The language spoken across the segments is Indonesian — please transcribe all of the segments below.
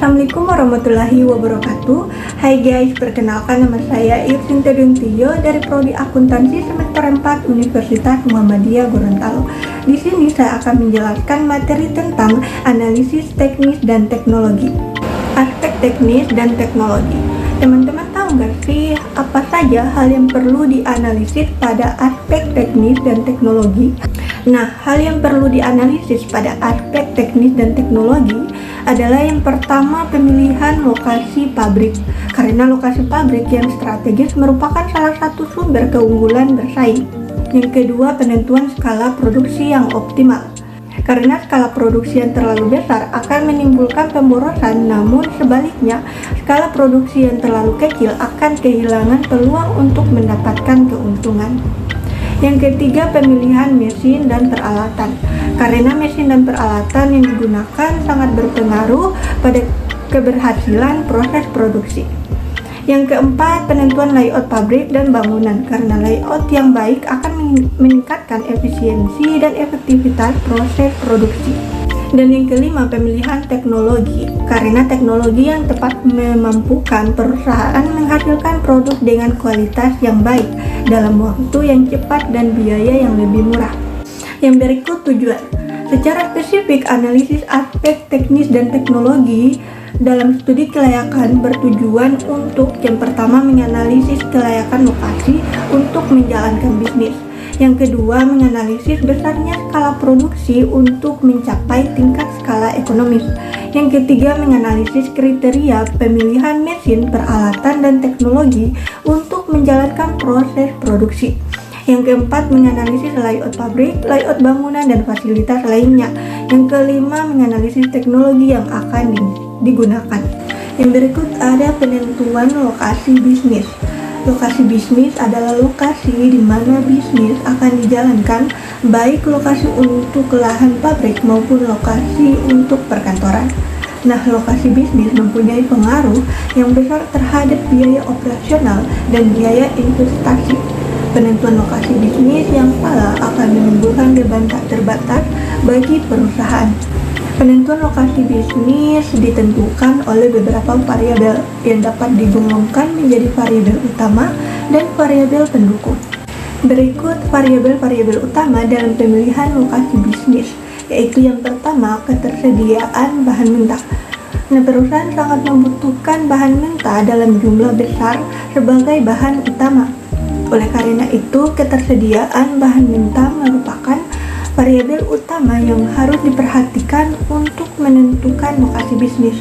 Assalamualaikum warahmatullahi wabarakatuh. Hai guys, perkenalkan nama saya Irsinta Dentio dari Prodi Akuntansi semester 4 Universitas Muhammadiyah Gorontalo. Di sini saya akan menjelaskan materi tentang analisis teknis dan teknologi. Aspek teknis dan teknologi. Teman-teman tahu nggak sih apa saja hal yang perlu dianalisis pada aspek teknis dan teknologi? Nah, hal yang perlu dianalisis pada aspek teknis dan teknologi adalah yang pertama pemilihan lokasi pabrik. Karena lokasi pabrik yang strategis merupakan salah satu sumber keunggulan bersaing. Yang kedua, penentuan skala produksi yang optimal. Karena skala produksi yang terlalu besar akan menimbulkan pemborosan, namun sebaliknya, skala produksi yang terlalu kecil akan kehilangan peluang untuk mendapatkan keuntungan. Yang ketiga, pemilihan mesin dan peralatan. Karena mesin dan peralatan yang digunakan sangat berpengaruh pada keberhasilan proses produksi. Yang keempat, penentuan layout pabrik dan bangunan. Karena layout yang baik akan meningkatkan efisiensi dan efektivitas proses produksi. Dan yang kelima, pemilihan teknologi. Karena teknologi yang tepat memampukan perusahaan menghasilkan produk dengan kualitas yang baik dalam waktu yang cepat dan biaya yang lebih murah. Yang berikut tujuan. Secara spesifik, analisis aspek teknis dan teknologi dalam studi kelayakan bertujuan untuk yang pertama menganalisis kelayakan lokasi untuk menjalankan bisnis. Yang kedua, menganalisis besarnya skala produksi untuk mencapai tingkat skala ekonomis. Yang ketiga, menganalisis kriteria pemilihan mesin, peralatan, dan teknologi untuk menjalankan proses produksi. Yang keempat, menganalisis layout pabrik, layout bangunan, dan fasilitas lainnya. Yang kelima, menganalisis teknologi yang akan digunakan. Yang berikut ada penentuan lokasi bisnis. Lokasi bisnis adalah lokasi di mana bisnis akan dijalankan, baik lokasi untuk lahan pabrik maupun lokasi untuk perkantoran. Nah, lokasi bisnis mempunyai pengaruh yang besar terhadap biaya operasional dan biaya investasi. Penentuan lokasi bisnis yang salah akan menimbulkan beban tak terbatas bagi perusahaan. Penentuan lokasi bisnis ditentukan oleh beberapa variabel yang dapat digolongkan menjadi variabel utama dan variabel pendukung. Berikut variabel-variabel utama dalam pemilihan lokasi bisnis, yaitu yang pertama, ketersediaan bahan mentah. Nah, perusahaan sangat membutuhkan bahan mentah dalam jumlah besar sebagai bahan utama. Oleh karena itu, ketersediaan bahan mentah merupakan variabel utama yang harus diperhatikan untuk menentukan lokasi bisnis.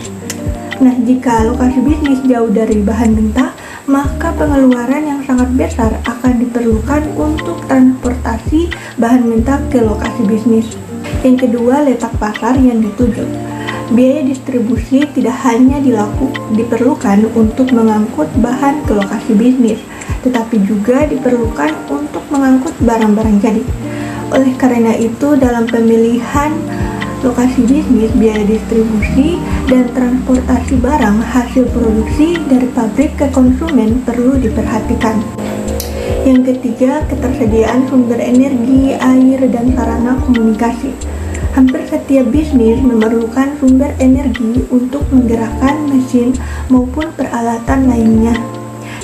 Nah, jika lokasi bisnis jauh dari bahan mentah, maka pengeluaran yang sangat besar akan diperlukan untuk transportasi bahan mentah ke lokasi bisnis. Yang kedua, letak pasar yang dituju. Biaya distribusi tidak hanya diperlukan untuk mengangkut bahan ke lokasi bisnis, tetapi juga diperlukan untuk mengangkut barang-barang jadi. Oleh karena itu, dalam pemilihan lokasi bisnis, biaya distribusi dan transportasi barang hasil produksi dari pabrik ke konsumen perlu diperhatikan. Yang ketiga, ketersediaan sumber energi, air, dan sarana komunikasi. Hampir setiap bisnis memerlukan sumber energi untuk menggerakkan mesin maupun peralatan lainnya.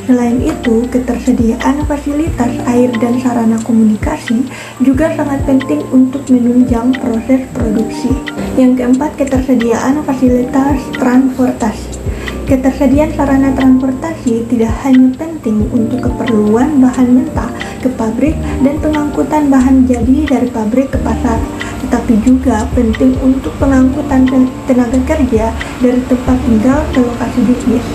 Selain itu, ketersediaan fasilitas air dan sarana komunikasi juga sangat penting untuk menunjang proses produksi. Yang keempat, ketersediaan fasilitas transportasi. Ketersediaan sarana transportasi tidak hanya penting untuk keperluan bahan mentah ke pabrik dan pengangkutan bahan jadi dari pabrik ke pasar, tetapi juga penting untuk pengangkutan tenaga kerja dari tempat tinggal ke lokasi bisnis.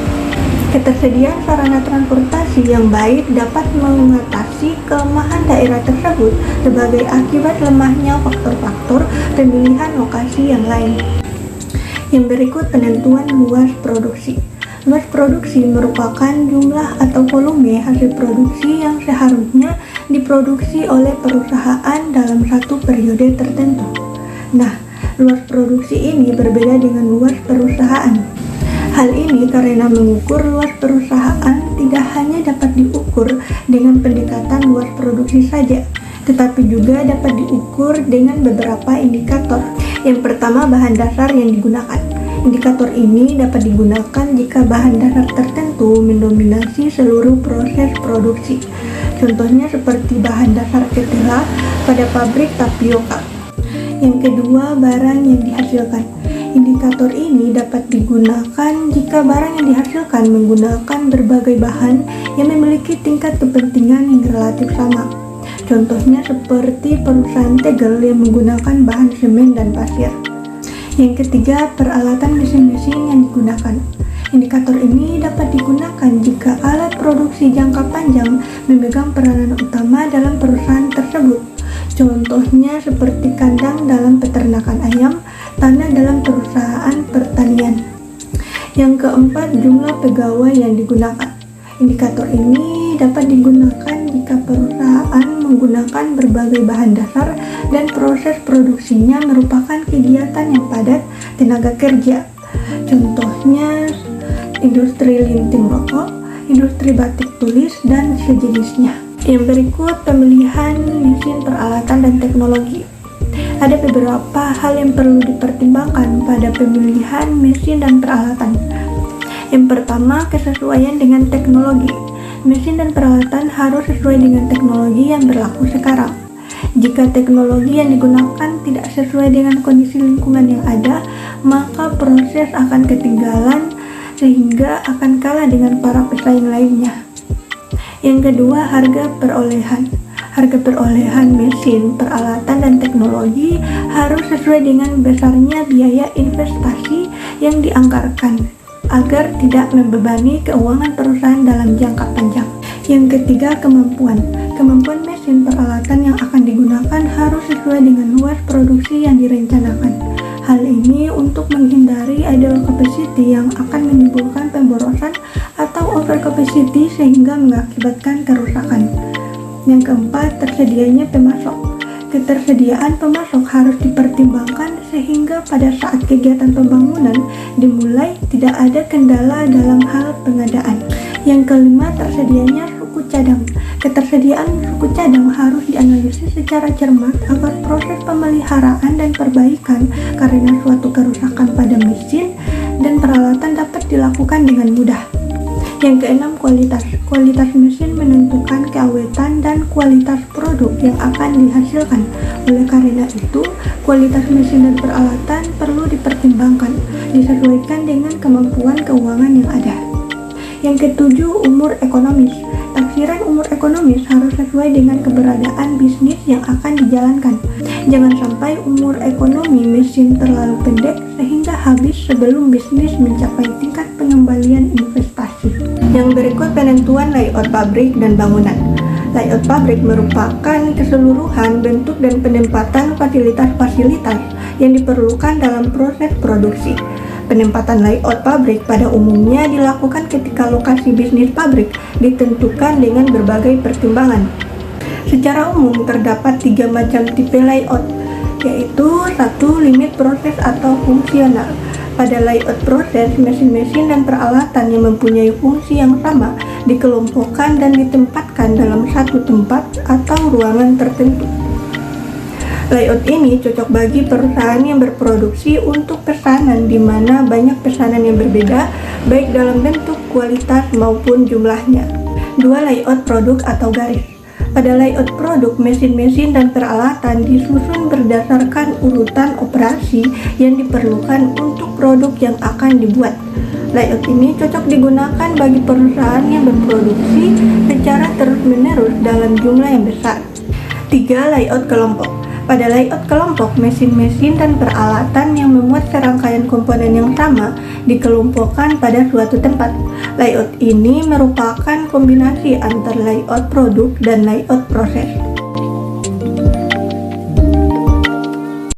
Ketersediaan sarana transportasi yang baik dapat mengatasi kelemahan daerah tersebut sebagai akibat lemahnya faktor-faktor pemilihan lokasi yang lain. Yang berikut, penentuan luas produksi. Luas produksi merupakan jumlah atau volume hasil produksi yang seharusnya diproduksi oleh perusahaan dalam satu periode tertentu. Nah, luas produksi ini berbeda dengan luas perusahaan. Hal ini karena mengukur luas perusahaan tidak hanya dapat diukur dengan pendekatan luas produksi saja, tetapi juga dapat diukur dengan beberapa indikator. Yang pertama, bahan dasar yang digunakan. Indikator ini dapat digunakan jika bahan dasar tertentu mendominasi seluruh proses produksi. Contohnya seperti bahan dasar ketela pada pabrik tapioka. Yang kedua, barang yang dihasilkan. Indikator ini dapat digunakan jika barang yang dihasilkan menggunakan berbagai bahan yang memiliki tingkat kepentingan yang relatif sama. Contohnya seperti perusahaan tegel yang menggunakan bahan semen dan pasir. Yang ketiga, peralatan mesin-mesin yang digunakan. Indikator ini dapat digunakan jika alat produksi jangka panjang memegang peranan utama dalam perusahaan tersebut. Contohnya seperti kandang dalam peternakan ayam, tanah dalam perusahaan pertanian. Yang keempat, jumlah pegawai yang digunakan. Indikator ini dapat digunakan jika perusahaan menggunakan berbagai bahan dasar dan proses produksinya merupakan kegiatan yang padat tenaga kerja. Contohnya industri linting rokok, industri batik tulis, dan sejenisnya. Yang berikut, pemilihan mesin, peralatan, dan teknologi. Ada beberapa hal yang perlu dipertimbangkan pada pemilihan mesin dan peralatan. Yang pertama, kesesuaian dengan teknologi. Mesin dan peralatan harus sesuai dengan teknologi yang berlaku sekarang. Jika teknologi yang digunakan tidak sesuai dengan kondisi lingkungan yang ada, maka proses akan ketinggalan sehingga akan kalah dengan para pesaing lainnya. Yang kedua, harga perolehan. Harga perolehan mesin, peralatan, dan teknologi harus sesuai dengan besarnya biaya investasi yang dianggarkan agar tidak membebani keuangan perusahaan dalam jangka panjang. Yang ketiga, kemampuan. Kemampuan mesin peralatan yang akan digunakan harus sesuai dengan luas produksi yang direncanakan. Hal ini untuk menghindari idle capacity yang akan menimbulkan pemborosan atau over capacity sehingga mengakibatkan kerusakan. Yang keempat, tersedianya pemasok. Ketersediaan pemasok harus dipertimbangkan sehingga pada saat kegiatan pembangunan dimulai tidak ada kendala dalam hal pengadaan. Yang kelima, tersedianya suku cadang. Ketersediaan suku cadang harus dianalisis secara cermat agar proses pemeliharaan dan perbaikan karena suatu kerusakan pada mesin dan peralatan dapat dilakukan dengan mudah. Yang keenam, kualitas. Kualitas mesin menentukan keawetan dan kualitas produk yang akan dihasilkan. Oleh karena itu, kualitas mesin dan peralatan perlu dipertimbangkan, disesuaikan dengan kemampuan keuangan yang ada. Yang ketujuh, umur ekonomis. Tafsiran umur ekonomis harus sesuai dengan keberadaan bisnis yang akan dijalankan. Jangan sampai umur ekonomi mesin terlalu pendek sehingga habis sebelum bisnis mencapai tingkat pengembalian investasi. Yang berikut, penentuan layout pabrik dan bangunan. Layout pabrik merupakan keseluruhan bentuk dan penempatan fasilitas-fasilitas yang diperlukan dalam proses produksi. Penempatan layout pabrik pada umumnya dilakukan ketika lokasi bisnis pabrik ditentukan dengan berbagai pertimbangan. Secara umum terdapat 3 macam tipe layout, yaitu 1. Limit proses atau fungsional. Pada layout proses, mesin-mesin dan peralatan yang mempunyai fungsi yang sama dikelompokkan dan ditempatkan dalam satu tempat atau ruangan tertentu. Layout ini cocok bagi perusahaan yang berproduksi untuk pesanan di mana banyak pesanan yang berbeda, baik dalam bentuk, kualitas, maupun jumlahnya. 2. Layout produk atau garis. Pada layout produk, mesin-mesin dan peralatan disusun berdasarkan urutan operasi yang diperlukan untuk produk yang akan dibuat. Layout ini cocok digunakan bagi perusahaan yang berproduksi secara terus-menerus dalam jumlah yang besar. 3. Layout kelompok. Pada layout kelompok, mesin-mesin dan peralatan yang memuat serangkaian komponen yang sama dikelompokkan pada suatu tempat. Layout ini merupakan kombinasi antara layout produk dan layout proses.